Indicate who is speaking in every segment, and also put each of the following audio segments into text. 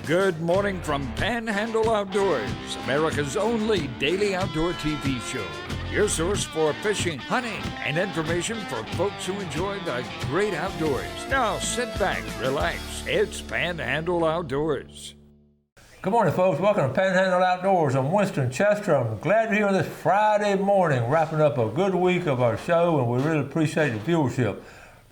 Speaker 1: Good morning from Panhandle Outdoors, America's only daily outdoor TV show. Your source for fishing, hunting, and information for folks who enjoy the great outdoors. Now sit back, relax. It's Panhandle Outdoors.
Speaker 2: Good morning, folks. Welcome to Panhandle Outdoors. I'm Winston Chester. I'm glad you're here this Friday morning, wrapping up a good week of our show, and we really appreciate the viewership.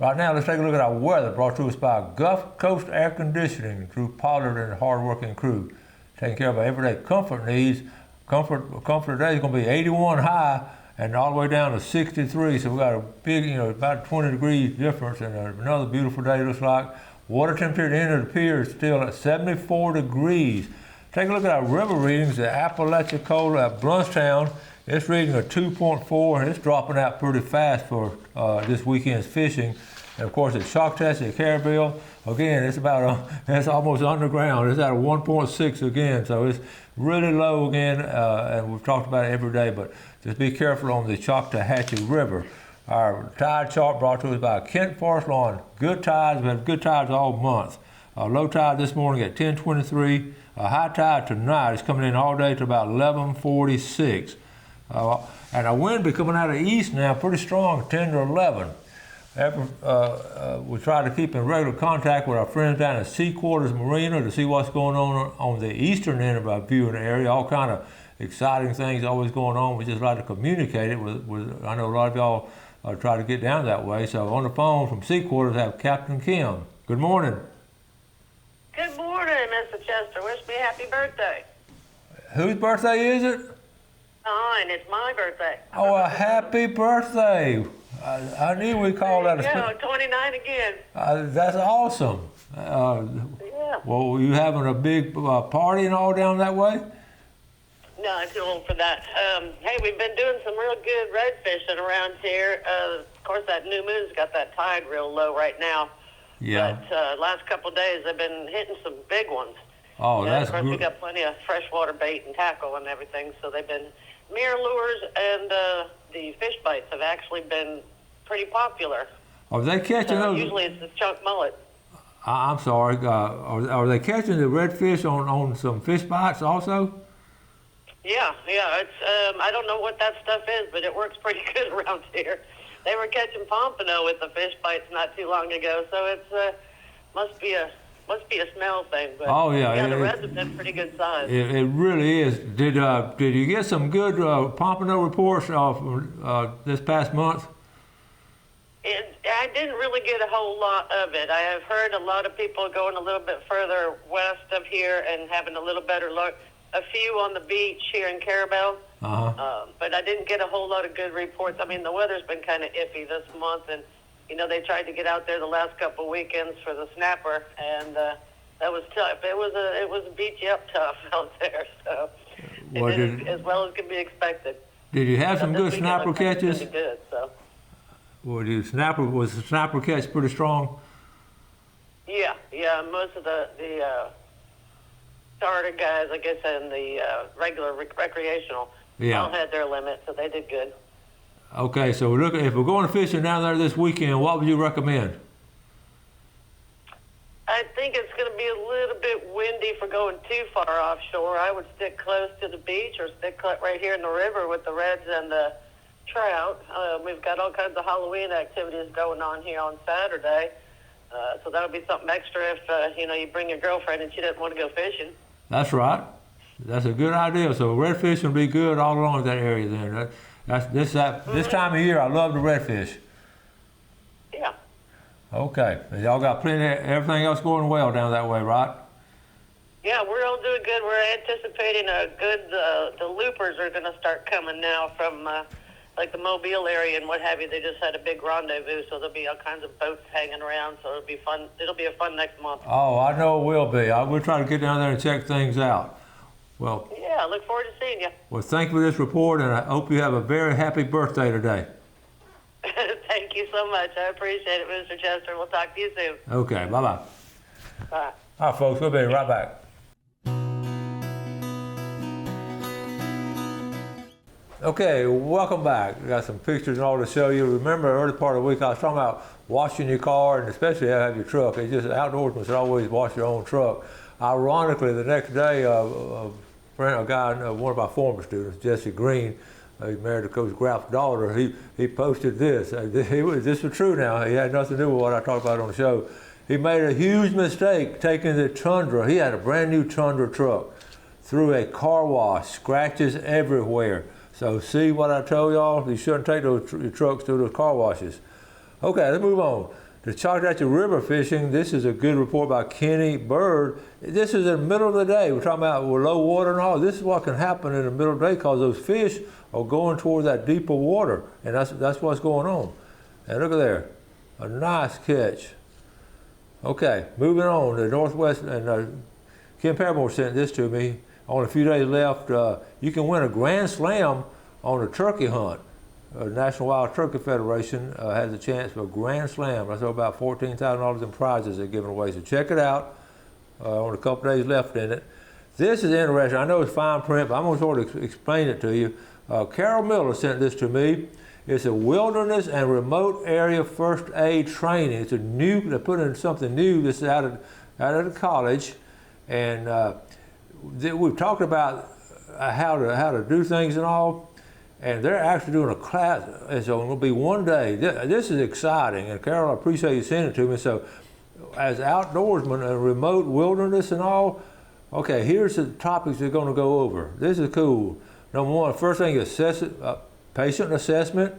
Speaker 2: Right now, let's take a look at our weather brought to us by Gulf Coast Air Conditioning, Drew Pollard and the hard-working crew, taking care of our everyday comfort needs. Comfort today is going to be 81 high and all the way down to 63. So we got a big, about 20 degrees difference, and another beautiful day looks like. Water temperature at the end of the pier is still at 74 degrees. Take a look at our river readings. The Apalachicola at Bluntstown, it's reading a 2.4, and it's dropping out pretty fast for this weekend's fishing. And of course, at Choctaw at Carabelle, again, it's almost underground. It's at a 1.6 again, so it's really low again, and we've talked about it every day, but just be careful on the Choctawhatchee River. Our tide chart brought to us by Kent Forest Lawn. Good tides, we have good tides all month. Low tide this morning at 10:23. High tide tonight is coming in all day to about 11:46. And our wind be coming out of the east now pretty strong, 10 to 11. We try to keep in regular contact with our friends down at Sea Quarters Marina to see what's going on the eastern end of our viewing area. All kind of exciting things always going on. We just like to communicate it with I know a lot of y'all try to get down that way. So on the phone from Sea Quarters, I have Captain Kim. Good morning.
Speaker 3: Good morning, Mr. Chester. Wish me a happy birthday.
Speaker 2: Whose birthday is it?
Speaker 3: Mine. It's my birthday.
Speaker 2: Oh, a happy birthday. I knew we called that a
Speaker 3: 29 again.
Speaker 2: That's awesome.
Speaker 3: Yeah.
Speaker 2: Well, you having a big party and all down that way?
Speaker 3: No, I'm too old for that. Hey, we've been doing some real good red fishing around here. Of course, that new moon's got that tide real low right now.
Speaker 2: Yeah.
Speaker 3: But last couple of days, I've been hitting some big ones.
Speaker 2: Oh, that's
Speaker 3: good. Of course, we
Speaker 2: good.
Speaker 3: got plenty of freshwater bait and tackle and everything, so they've been mirror lures, and the fish bites have actually been pretty popular.
Speaker 2: Are they catching those?
Speaker 3: Usually it's the chunk mullet.
Speaker 2: I'm sorry. Are they catching the redfish on some fish bites also?
Speaker 3: Yeah. It's I don't know what that stuff is, but it works pretty good around here. They were catching pompano with the fish bites not too long ago, so it's must be a smell thing. But
Speaker 2: oh yeah,
Speaker 3: the reds have been pretty good size.
Speaker 2: It really is. Did you get some good pompano reports this past month?
Speaker 3: I didn't really get a whole lot of it. I have heard a lot of people going a little bit further west of here and having a little better luck. A few on the beach here in Carabelle, but I didn't get a whole lot of good reports. I mean, the weather's been kind of iffy this month, and they tried to get out there the last couple of weekends for the snapper, and that was tough. It was beat you up tough out there, so it did as well as could be expected.
Speaker 2: Did you have some good snapper catches?
Speaker 3: Really good, so.
Speaker 2: Was the snapper catch pretty strong?
Speaker 3: Yeah. Most of the starter guys, I guess, and the regular recreational, all had their limit, so they did good.
Speaker 2: Okay, so if we're going fishing down there this weekend, what would you recommend?
Speaker 3: I think it's going to be a little bit windy for going too far offshore. I would stick close to the beach or stick right here in the river with the reds and the trout. We've got all kinds of Halloween activities going on here on Saturday, so that'll be something extra if you bring your girlfriend and she doesn't want to go fishing.
Speaker 2: That's right. That's a good idea. So redfish will be good all along that area then. This time of year, I love the redfish.
Speaker 3: Yeah.
Speaker 2: Okay. Y'all got everything else going well down that way, right?
Speaker 3: Yeah, we're all doing good. We're anticipating a good, the loopers are going to start coming now from like the Mobile area and what have you. They just had a big rendezvous, so there'll be all kinds of boats hanging around, so it'll be fun. It'll be a fun next month.
Speaker 2: Oh, I know it will be. We'll try to get down there and check things out. Well,
Speaker 3: yeah, I look forward to seeing you.
Speaker 2: Well, thank you for this report, and I hope you have a very happy birthday today.
Speaker 3: Thank you so much. I appreciate it, Mr. Chester. We'll talk to you soon.
Speaker 2: Okay, bye-bye.
Speaker 3: Bye.
Speaker 2: All right, folks, we'll be right back. Okay, welcome back. We got some pictures and all to show you. Remember, early part of the week, I was talking about washing your car, and especially have your truck. It's just outdoorsmen should always wash your own truck. Ironically, the next day, a guy, one of my former students, Jesse Green, he's married to Coach Graff's daughter, he posted this. This is true now. He had nothing to do with what I talked about on the show. He made a huge mistake taking the Tundra. He had a brand new Tundra truck through a car wash, scratches everywhere. So see what I told y'all? You shouldn't take those trucks through those car washes. Okay, let's move on. The Choctaw River fishing, this is a good report by Kenny Bird. This is in the middle of the day. We're talking about low water and all. This is what can happen in the middle of the day because those fish are going toward that deeper water, and that's what's going on. And look at there, a nice catch. Okay, moving on, the Northwest, and Ken Paramore sent this to me. Only a few days left. You can win a Grand Slam on a turkey hunt. National Wild Turkey Federation has a chance for a Grand Slam. That's about $14,000 in prizes they're giving away. So check it out. Only a couple days left in it. This is interesting. I know it's fine print, but I'm going to sort of explain it to you. Carol Miller sent this to me. It's a wilderness and remote area first aid training. It's a new. They put in something new. This is out of the college, and we've talked about how to do things and all. And they're actually doing a class. It's going to be one day. This is exciting. And Carol, I appreciate you sending it to me. So, as outdoorsmen and remote wilderness and all, okay, here's the topics we're going to go over. This is cool. Number one, first thing is patient assessment.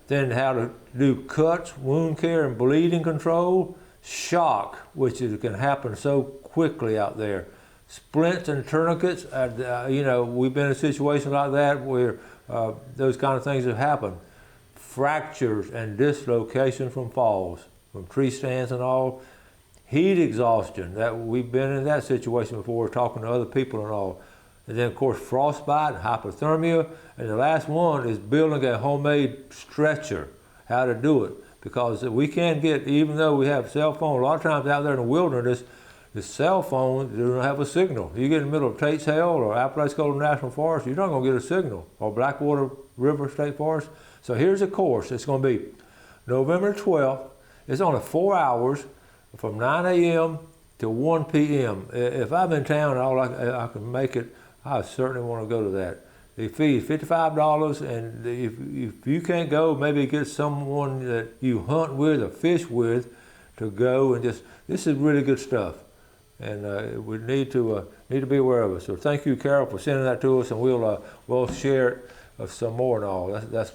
Speaker 2: Then how to do cuts, wound care, and bleeding control. Shock, which can happen so quickly out there. Splints and tourniquets. We've been in a situation like that where those kind of things have happened. Fractures and dislocation from falls, from tree stands and all. Heat exhaustion, that we've been in that situation before, talking to other people and all. And then of course frostbite and hypothermia. And the last one is building a homemade stretcher, how to do it. Because we can't get, even though we have cell phones, a lot of times out there in the wilderness, the cell phone doesn't have a signal. You get in the middle of Tate's Hell or Apalachicola National Forest, you're not going to get a signal, or Blackwater River State Forest. So here's a course. It's going to be November 12th. It's only 4 hours from 9 a.m. to 1 p.m. If I'm in town and all I can make it, I certainly want to go to that. The fee is $55, and if you can't go, maybe get someone that you hunt with or fish with to go and just, this is really good stuff. And we need to be aware of it. So thank you, Carol, for sending that to us, and we'll share it some more and all. That's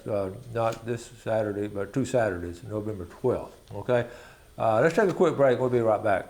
Speaker 2: not this Saturday, but 2 Saturdays, November 12th. Okay, let's take a quick break. We'll be right back.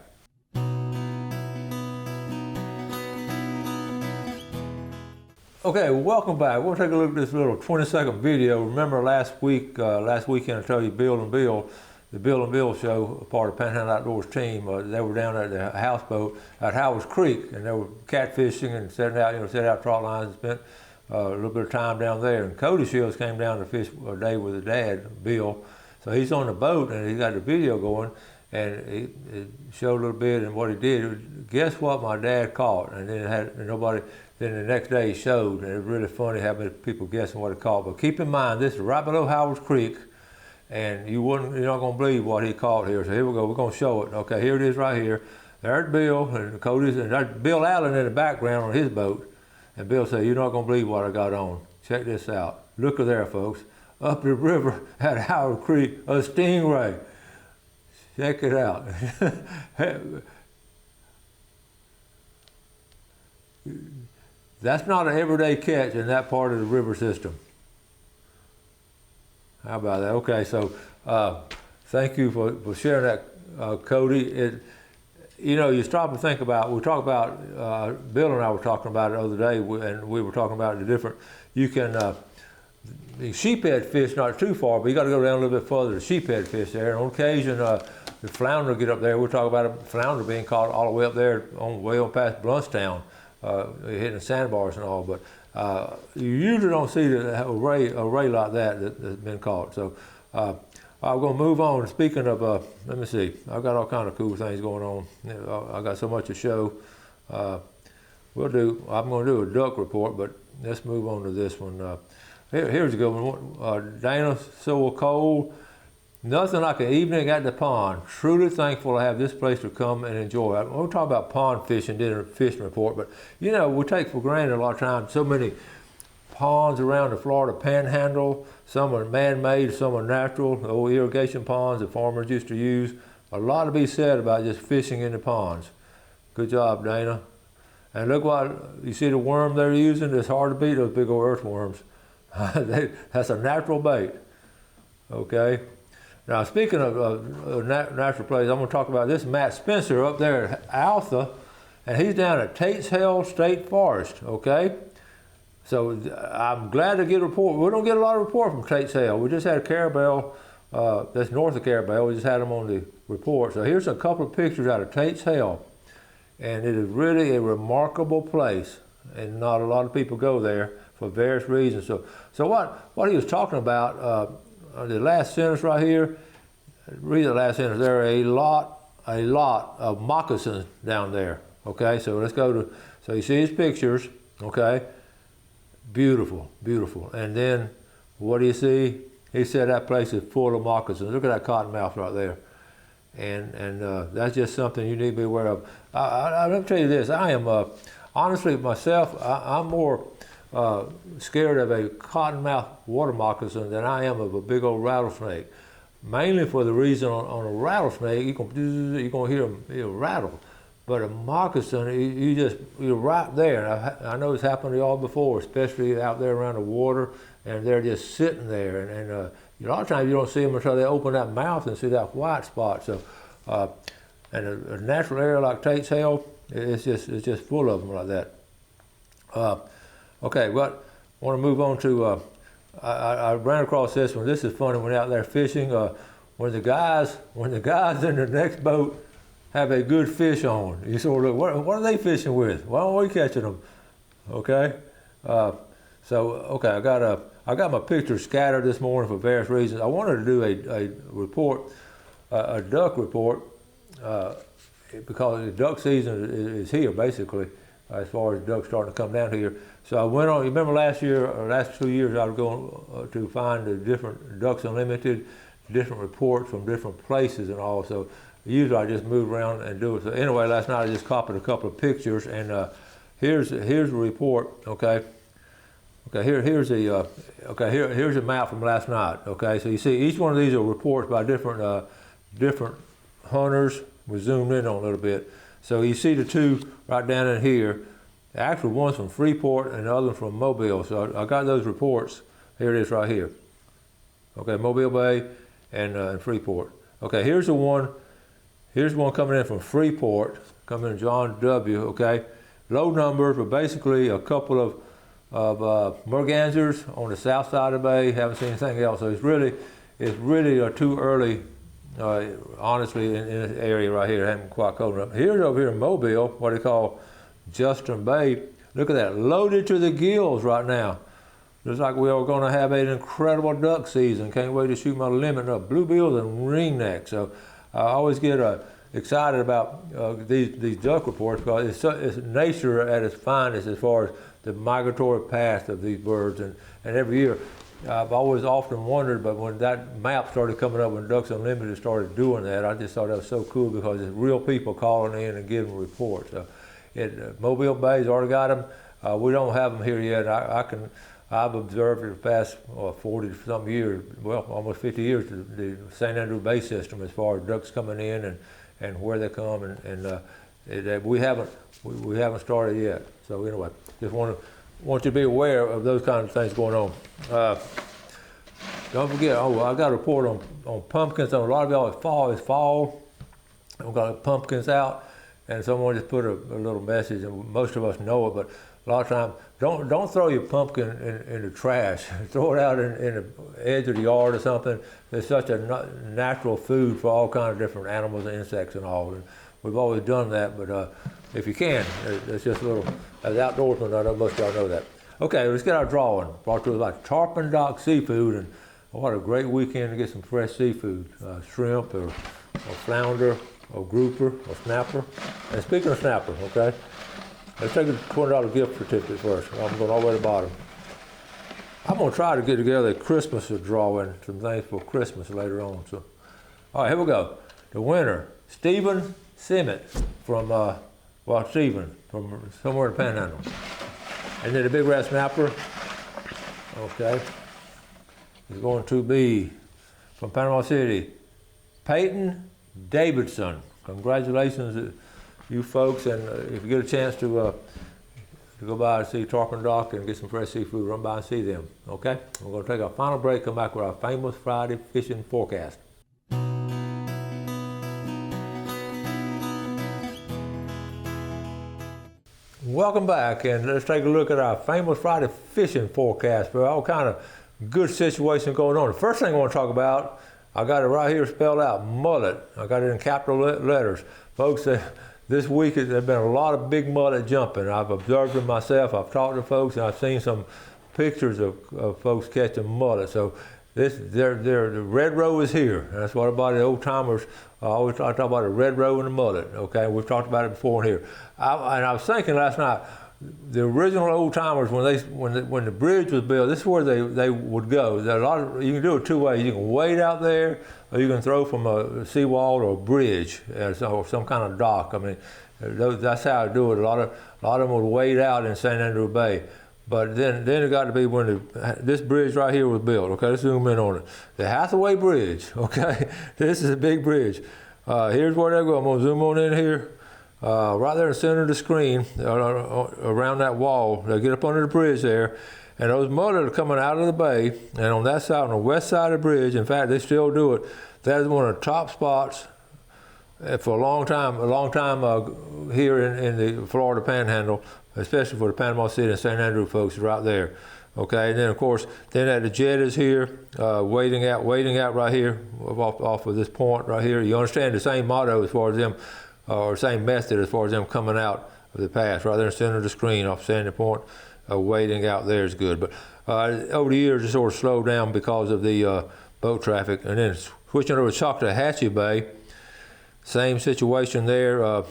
Speaker 2: Okay, welcome back. We'll take a look at this little 20-second video. Remember last weekend I told you Bill and Bill, the Bill and Bill show, part of Panhandle Outdoors team, they were down at the houseboat at Howard's Creek, and they were catfishing and setting out trot lines and spent a little bit of time down there. And Cody Shields came down to fish a day with his dad, Bill. So he's on the boat and he got the video going, and he showed a little bit, and what he did, guess what my dad caught? And then it had nobody. Then the next day he showed, and it was really funny having people guessing what he caught. But keep in mind, this is right below Howard's Creek, and you're not going to believe what he caught here. So here we go. We're going to show it. Okay, here it is right here. There's Bill and Cody's, and there's Bill Allen in the background on his boat. And Bill said, "You're not going to believe what I got on. Check this out. Look at there, folks. Up the river at Howard Creek, a stingray. Check it out." That's not an everyday catch in that part of the river system. How about that? Okay, so thank you for sharing that, Cody. You stop and think about, we talk about, Bill and I were talking about it the other day, and we were talking about the different, you can, the sheephead fish not too far, but you got to go down a little bit further to sheephead fish there. And on occasion, the flounder get up there. We're talking about a flounder being caught all the way up there, way on past Bluntstown. Hitting sandbars and all, but you usually don't see a ray like that that's been caught. So I'm going to move on. Speaking of, let me see, I've got all kind of cool things going on. I got so much to show. I'm going to do a duck report, but let's move on to this one. Here's a good one. Dana Sewell Cole. Nothing like an evening at the pond. Truly thankful to have this place to come and enjoy. We'll talk about pond fishing, did a fishing report, but you know, we take for granted a lot of times so many ponds around the Florida Panhandle. Some are man-made, some are natural. The old irrigation ponds that farmers used to use. A lot to be said about just fishing in the ponds. Good job, Dana. And look what, you see the worm they're using? It's hard to beat those big old earthworms. That's a natural bait, okay? Now, speaking of natural plays, I'm going to talk about this Matt Spencer up there at Alpha, and he's down at Tateshale State Forest, okay? So I'm glad to get a report. We don't get a lot of report from Tateshale. We just had Carabel, that's north of Carabel. We just had them on the report. So here's a couple of pictures out of Tateshale, and it is really a remarkable place, and not a lot of people go there for various reasons. So what he was talking about, the last sentence right here, read the last sentence. There are a lot of moccasins down there. Okay, so let's go to, so you see his pictures, okay? Beautiful, beautiful. And then what do you see? He said that place is full of moccasins. Look at that cottonmouth right there. And that's just something you need to be aware of. Let me tell you this, I am, honestly myself, I'm more scared of a cottonmouth water moccasin than I am of a big old rattlesnake. Mainly for the reason on a rattlesnake, you're gonna hear them rattle. But a moccasin, you're right there. And I know it's happened to y'all before, especially out there around the water, and they're just sitting there. And a lot of times you don't see them until they open that mouth and see that white spot. So, and a natural area like Tateshale, it's just full of them like that. Okay, but I want to move on to, I ran across this one. This is funny when out there fishing. When the guys in the next boat have a good fish on, you sort of look, what are they fishing with? Why aren't we catching them? Okay, okay, I got my pictures scattered this morning for various reasons. I wanted to do a report, a duck report, because the duck season is here basically, as far as ducks starting to come down here. So I went on, you remember last 2 years, I was going to find the different Ducks Unlimited, different reports from different places and all. So usually I just move around and do it. So anyway, last night I just copied a couple of pictures, and here's the report, okay? Okay, here's a map from last night, okay? So you see each one of these are reports by different hunters. We zoomed in on a little bit. So you see the two right down in here. The actual one's from Freeport and the other from Mobile. So I got those reports. Here it is right here. Okay, Mobile Bay and Freeport. Okay, here's the one. Here's one coming in from Freeport, coming in John W. Okay, low numbers, but basically a couple of mergansers on the south side of the bay. Haven't seen anything else. So it's really too early. Honestly, in this area right here, I haven't quite covered up. Here's over here in Mobile, what they call Justin Bay. Look at that, loaded to the gills right now. Looks like we are going to have an incredible duck season. Can't wait to shoot my limit up. Bluebills and ringnecks. So I always get excited about these duck reports because it's nature at its finest as far as the migratory path of these birds. And every year, I've always often wondered, but when that map started coming up, when Ducks Unlimited started doing that, I just thought that was so cool because it's real people calling in and giving reports. So Mobile Bay's already got them. We don't have them here yet. I've observed for the past 40-some years, well, almost 50 years, the St. Andrew Bay system as far as ducks coming in and where they come, and we haven't started yet. So anyway, just want you to be aware of those kind of things going on. Don't forget, I got a report on pumpkins. On a lot of y'all, it's fall. I've got pumpkins out, and someone just put a little message, and most of us know it, but a lot of times, don't throw your pumpkin in the trash. Throw it out in the edge of the yard or something. It's such a natural food for all kinds of different animals and insects and all. And we've always done that, but if you can, it's just a little, as outdoorsmen, I know most of y'all know that. Okay, let's get our drawing. Brought to us by Tarpon Dock Seafood, and what a great weekend to get some fresh seafood, shrimp or flounder or grouper or snapper. And speaking of snapper, okay, let's take a $20 gift certificate first. I'm going all the way to the bottom. I'm going to try to get together a Christmas drawing, some things for Christmas later on. So All right, here we go. The winner, Stephen Simmet from, Stephen from somewhere in the Panhandle. And then the big red snapper, okay, is going to be from Panama City, Peyton Davidson. Congratulations to you folks, and if you get a chance to go by and see Tarpon Dock and get some fresh seafood, run by and see them, okay? We're going to take our final break, come back with our famous Friday fishing forecast. Welcome back, and let's take a look at our famous Friday fishing forecast for all kind of good situations going on. The first thing I want to talk about, I got it right here spelled out, mullet. I got it in capital letters. Folks, this week there have been a lot of big mullet jumping. I've observed them myself, I've talked to folks, and I've seen some pictures of folks catching mullet. So the red roe is here. That's what about the old timers always talk about, the red roe and the mullet. Okay, we've talked about it before in here. And I was thinking last night, the original old timers, when the bridge was built, this is where they would go. There are a lot of, you can do it two ways. You can wade out there, or you can throw from a seawall or a bridge, or some kind of dock. I mean, that's how I do it. A lot of them would wade out in St. Andrew Bay. But then it got to be when this bridge right here was built. Okay, let's zoom in on it. The Hathaway Bridge. Okay, this is a big bridge. Here's where they go. I'm gonna zoom on in here. Right there in the center of the screen, around that wall, they get up under the bridge there, and those mullet are coming out of the bay, and on that side, on the west side of the bridge, in fact, they still do it. That is one of the top spots for a long time here in the Florida Panhandle, especially for the Panama City and St. Andrew folks, right there. Okay, and then of course, then at the jet is here, wading out right here, off of this point right here. You understand the same motto as far as them, or same method as far as them coming out of the pass, right there in the center of the screen off Sandy Point. Wading out there is good. But over the years, it sort of slowed down because of the boat traffic. And then switching over to Choctawhatchee Bay, same situation there. A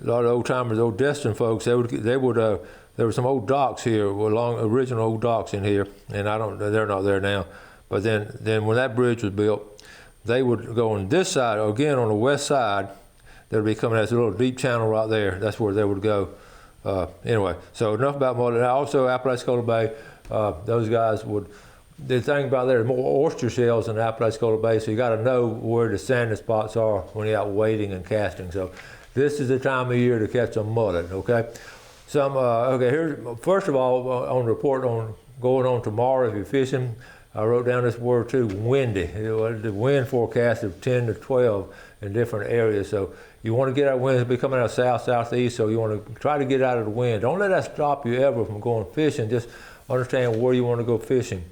Speaker 2: lot of old timers, old Destin folks, there were some old docks here, original old docks in here, and they're not there now. But then when that bridge was built, they would go on this side, again on the west side. They'd be coming as a little deep channel right there. That's where they would go. Anyway, so enough about mullet. Also, Apalachicola Bay, those guys would. The thing about there is more oyster shells in Apalachicola Bay, so you got to know where the sandy spots are when you're out wading and casting. So this is the time of year to catch some mullet. Okay. Here's first of all on the report on going on tomorrow if you're fishing. I wrote down this word too, windy. The wind forecast of 10 to 12 in different areas. So you want to get out of wind, it'll be coming out south, southeast, so you want to try to get out of the wind. Don't let that stop you ever from going fishing. Just understand where you want to go fishing.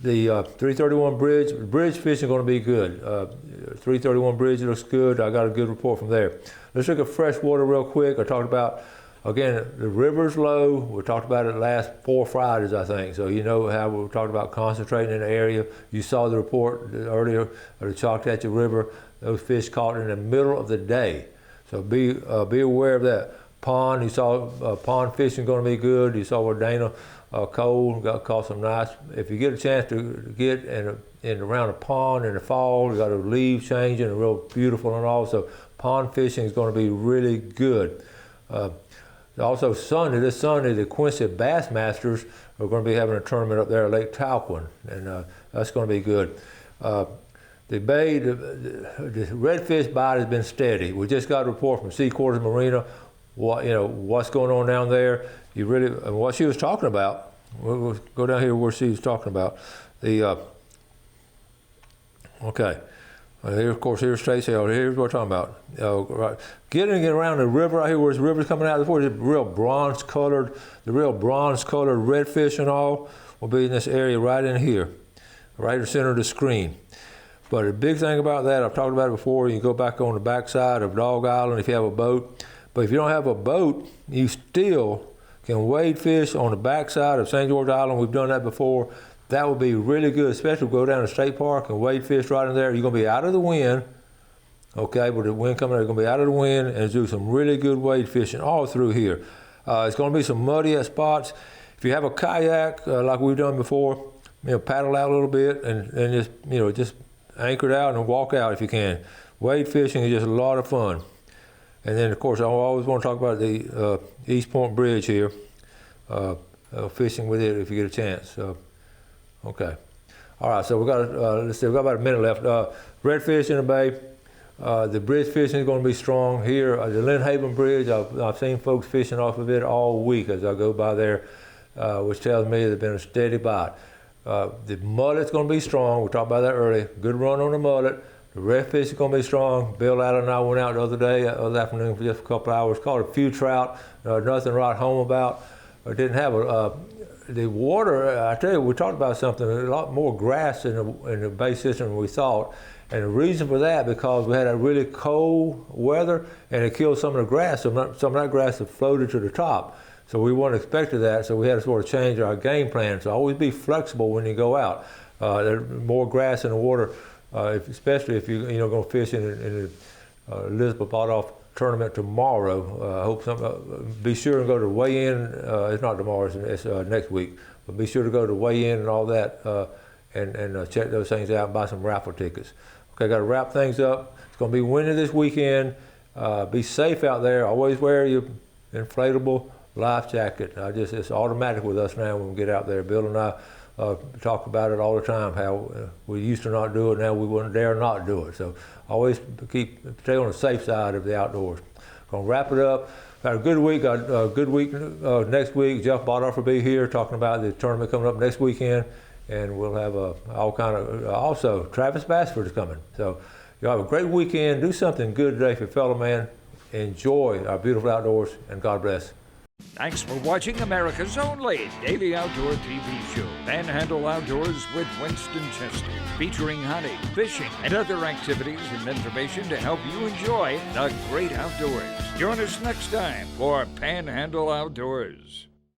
Speaker 2: The 331 bridge fishing is going to be good. 331 bridge looks good. I got a good report from there. Let's look at freshwater real quick. I talked about, again, the river's low. We talked about it last 4 Fridays, I think. So you know how we talked about concentrating in the area. You saw the report earlier of the Choctawhatchee River. Those fish caught in the middle of the day. So be aware of that. Pond, you saw pond fishing going to be good. You saw where Dana Cole caught some nice. If you get a chance to get in around a pond in the fall, you got the leaves changing and real beautiful and all. So pond fishing is going to be really good. Also this Sunday, the Quincy Bassmasters are going to be having a tournament up there at Lake Talquin, and that's going to be good. The bay, the redfish bite has been steady. We just got a report from Sea Quarters Marina. What's going on down there? What she was talking about. We'll go down here where she was talking about. Here, of course, here's Stacy. Here's what we're talking about. Right. Getting it around the river right here, where the river's coming out. The real bronze-colored redfish and all will be in this area right in here, right in the center of the screen. But the big thing about that, I've talked about it before, you go back on the backside of Dog Island if you have a boat. But if you don't have a boat, you still can wade fish on the backside of St. George Island. We've done that before. That would be really good, especially if we go down to State Park and wade fish right in there. You're going to be out of the wind, okay, with the wind coming out, you're going to be out of the wind and do some really good wade fishing all through here. It's going to be some muddy at spots. If you have a kayak, like we've done before, paddle out a little bit and just anchor it out and walk out if you can. Wade fishing is just a lot of fun. And then, of course, I always want to talk about the East Point Bridge here, fishing with it if you get a chance. Okay. All right, so we've got, let's see, we've got about a minute left. Redfish in the bay. The bridge fishing is going to be strong here. The Lynn Haven Bridge, I've seen folks fishing off of it all week as I go by there, which tells me there's been a steady bite. The mullet's going to be strong. We talked about that earlier. Good run on the mullet. The redfish is going to be strong. Bill Allen and I went out the other afternoon for just a couple hours. Caught a few trout. Nothing to write home about. Didn't have the water. I tell you, we talked about something. A lot more grass in the bay system than we thought. And the reason for that, because we had a really cold weather and it killed some of the grass. Some of that grass had floated to the top. So we weren't expecting that, so we had to sort of change our game plan. So always be flexible when you go out. There's more grass in the water, especially if you're going to fish in the Elizabeth Bottoff tournament tomorrow. I hope be sure and go to weigh-in. It's not tomorrow, it's next week. But be sure to go to weigh-in and all that and check those things out and buy some raffle tickets. Okay, got to wrap things up. It's going to be windy this weekend. Be safe out there. Always wear your inflatable life jacket. It's automatic with us now when we get out there. Bill and I talk about it all the time, how we used to not do it, now we wouldn't dare not do it. So always stay on the safe side of the outdoors. Gonna wrap it up. Got a good week. Got a good week next week. Jeff Bottoff will be here talking about the tournament coming up next weekend, and we'll have all kind of also Travis Bassford is coming. So you have a great weekend. Do something good today for your fellow man. Enjoy our beautiful outdoors, and God bless.
Speaker 1: Thanks for watching America's only daily outdoor TV show, Panhandle Outdoors with Winston Chester, featuring hunting, fishing, and other activities and information to help you enjoy the great outdoors. Join us next time for Panhandle Outdoors.